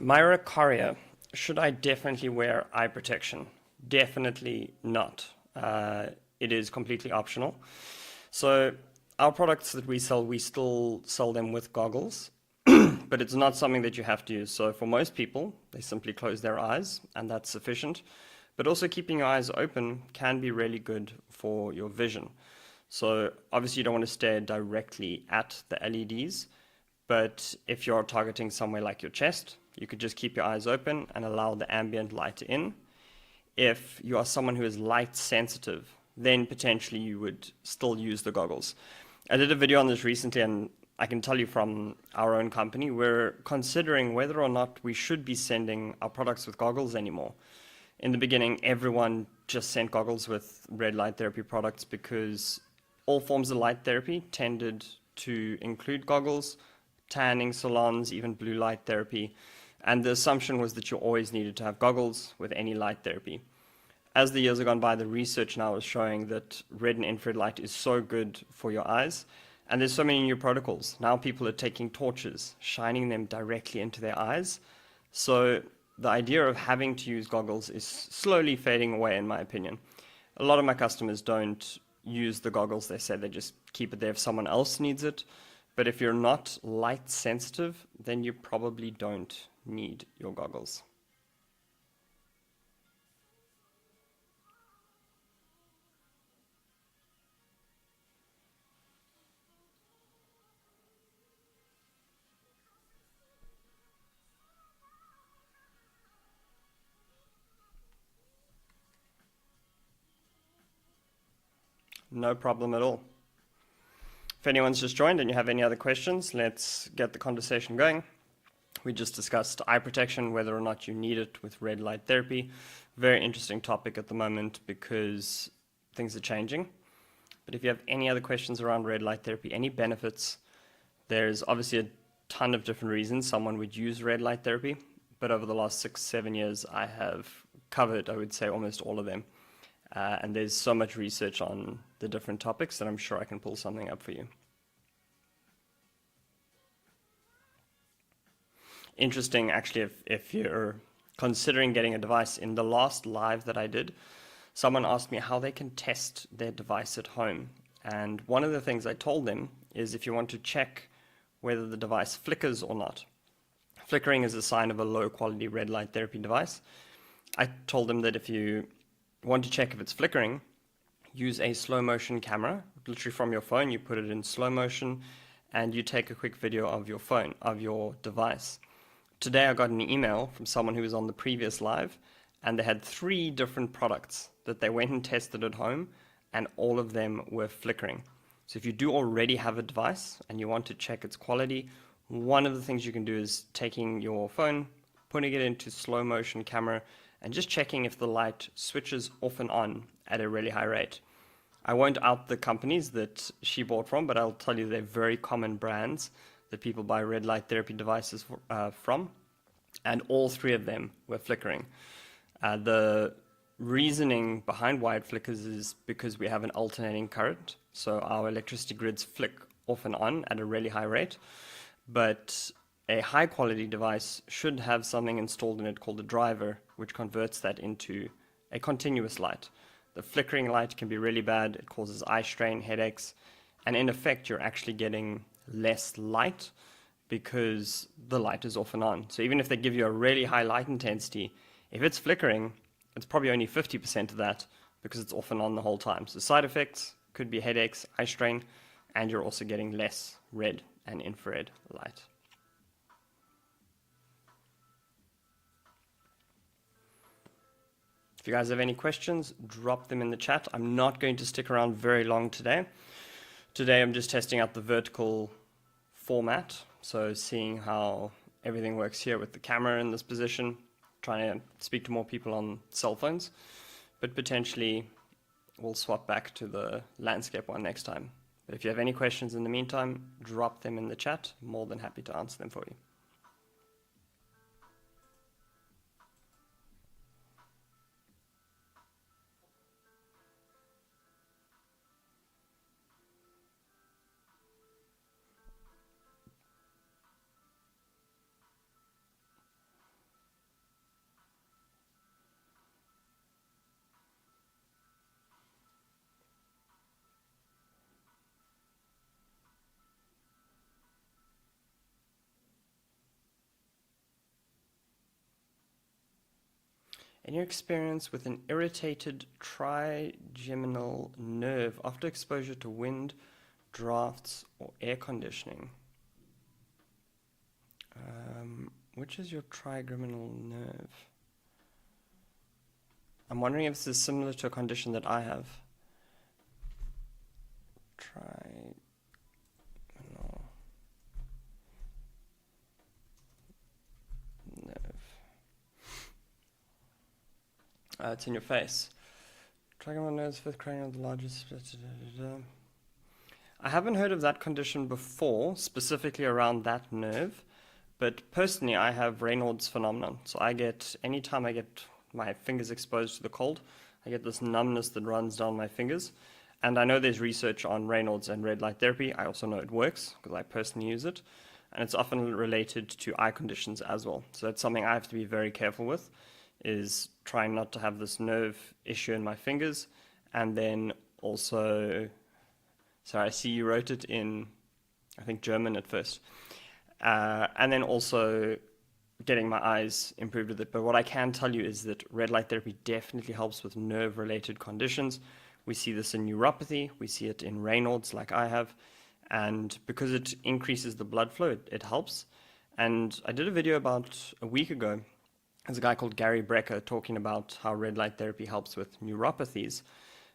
Myra Correa, should I definitely wear eye protection? Definitely not. It is completely optional. So our products that we sell, we still sell them with goggles, but it's not something that you have to use. So for most people, they simply close their eyes and that's sufficient. But also keeping your eyes open can be really good for your vision. So obviously you don't want to stare directly at the LEDs, but if you're targeting somewhere like your chest, you could just keep your eyes open and allow the ambient light in. If you are someone who is light sensitive, then potentially you would still use the goggles. I did a video on this recently, and I can tell you from our own company, we're considering whether or not we should be sending our products with goggles anymore. In the beginning, everyone just sent goggles with red light therapy products because all forms of light therapy tended to include goggles, tanning salons, even blue light therapy. And the assumption was that you always needed to have goggles with any light therapy. As the years have gone by, the research now is showing that red and infrared light is so good for your eyes. And there's so many new protocols. Now people are taking torches, shining them directly into their eyes. So the idea of having to use goggles is slowly fading away, in my opinion. A lot of my customers don't use the goggles. They say they just keep it there if someone else needs it. But if you're not light sensitive, then you probably don't need your goggles. No problem at all. If anyone's just joined and you have any other questions, let's get the conversation going. We just discussed eye protection, whether or not you need it with red light therapy. Very interesting topic at the moment because things are changing. But if you have any other questions around red light therapy, any benefits, there's obviously a ton of different reasons someone would use red light therapy. But over the last 6-7 years, I have covered, I would say, almost all of them. And there's so much research on the different topics that I'm sure I can pull something up for you. Interesting, actually, if you're considering getting a device, in the last live that I did, someone asked me how they can test their device at home. And one of the things I told them is if you want to check whether the device flickers or not. Flickering is a sign of a low quality red light therapy device. I told them that if you want to check if it's flickering, use a slow motion camera. Literally from your phone, you put it in slow motion and you take a quick video of your phone, of your device. Today I got an email from someone who was on the previous live, and they had 3 different products that they went and tested at home, and all of them were flickering. So if you do already have a device and you want to check its quality, one of the things you can do is taking your phone, putting it into slow motion camera, and just checking if the light switches off and on at a really high rate. I won't out the companies that she bought from, but I'll tell you they're very common brands that people buy red light therapy devices from, and all 3 of them were flickering. The reasoning behind why it flickers is because we have an alternating current, so our electricity grids flick off and on at a really high rate, but a high quality device should have something installed in it called a driver, which converts that into a continuous light. The flickering light can be really bad. It causes eye strain, headaches, and in effect, you're actually getting less light because the light is off and on. So even if they give you a really high light intensity, if it's flickering, it's probably only 50% of that because it's off and on the whole time. So side effects could be headaches, eye strain, and you're also getting less red and infrared light. If you guys have any questions, drop them in the chat. I'm not going to stick around very long today. Today I'm just testing out the vertical format, so seeing how everything works here with the camera in this position, trying to speak to more people on cell phones, but potentially we'll swap back to the landscape one next time. But if you have any questions in the meantime, drop them in the chat. I'm more than happy to answer them for you. Any experience with an irritated trigeminal nerve after exposure to wind, drafts, or air conditioning? Which is your trigeminal nerve? I'm wondering if this is similar to a condition that I have. Trigeminal nerve. It's in your face. Trigeminal nerves, fifth cranial, the largest. I haven't heard of that condition before, specifically around that nerve, but personally I have Raynaud's phenomenon. So anytime I get my fingers exposed to the cold, I get this numbness that runs down my fingers. And I know there's research on Raynaud's and red light therapy. I also know it works because I personally use it. And it's often related to eye conditions as well. So that's something I have to be very careful with, is trying not to have this nerve issue in my fingers. And then also, sorry, I see you wrote it in, I think, German at first. And then also getting my eyes improved with it. But what I can tell you is that red light therapy definitely helps with nerve-related conditions. We see this in neuropathy, we see it in Raynaud's like I have, and because it increases the blood flow, it helps. And I did a video about a week ago. There's a guy called Gary Brecker talking about how red light therapy helps with neuropathies.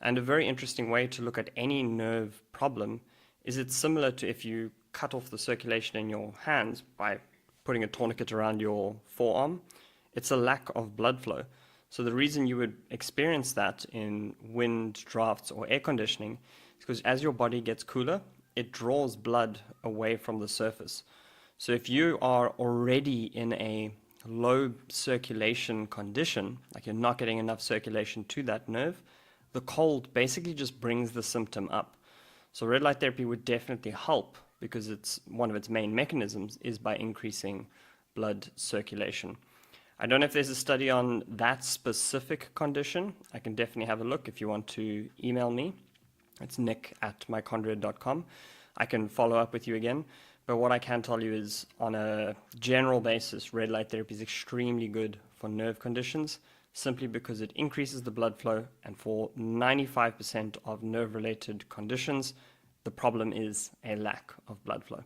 And a very interesting way to look at any nerve problem is it's similar to if you cut off the circulation in your hands by putting a tourniquet around your forearm. It's a lack of blood flow. So the reason you would experience that in wind, drafts, or air conditioning is because as your body gets cooler, it draws blood away from the surface. So if you are already in a low circulation condition, like you're not getting enough circulation to that nerve, the cold basically just brings the symptom up. So red light therapy would definitely help because it's one of its main mechanisms is by increasing blood circulation. I don't know if there's a study on that specific condition. I can definitely have a look if you want to email me. It's nick@myconrad.com. I can follow up with you again. But what I can tell you is, on a general basis, red light therapy is extremely good for nerve conditions, simply because it increases the blood flow, and for 95% of nerve-related conditions, the problem is a lack of blood flow.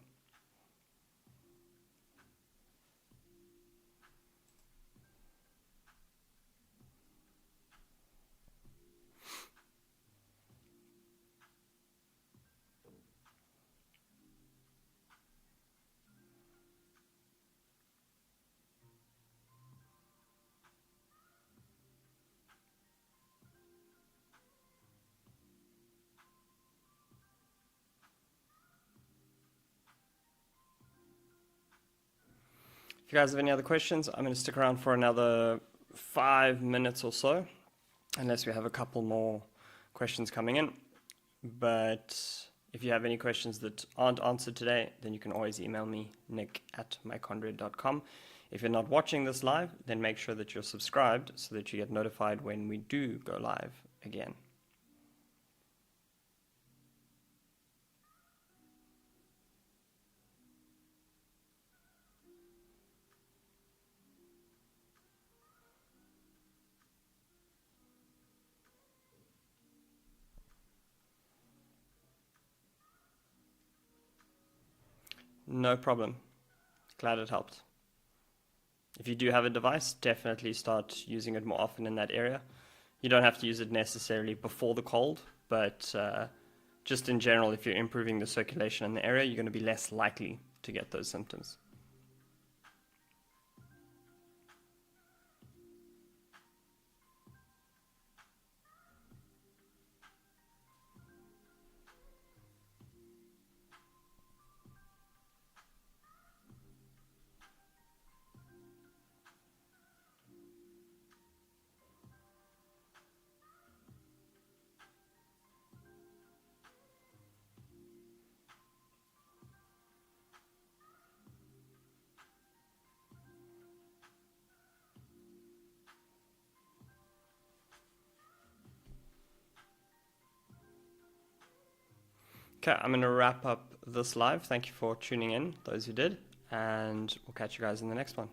If you guys have any other questions, I'm going to stick around for another 5 minutes or so, unless we have a couple more questions coming in. But if you have any questions that aren't answered today, then you can always email me, nick@myconrad.com. If you're not watching this live, then make sure that you're subscribed so that you get notified when we do go live again. No problem. Glad it helped. If you do have a device, definitely start using it more often in that area. You don't have to use it necessarily before the cold, but just in general, if you're improving the circulation in the area, you're going to be less likely to get those symptoms. Okay, I'm going to wrap up this live. Thank you for tuning in, those who did, and we'll catch you guys in the next one.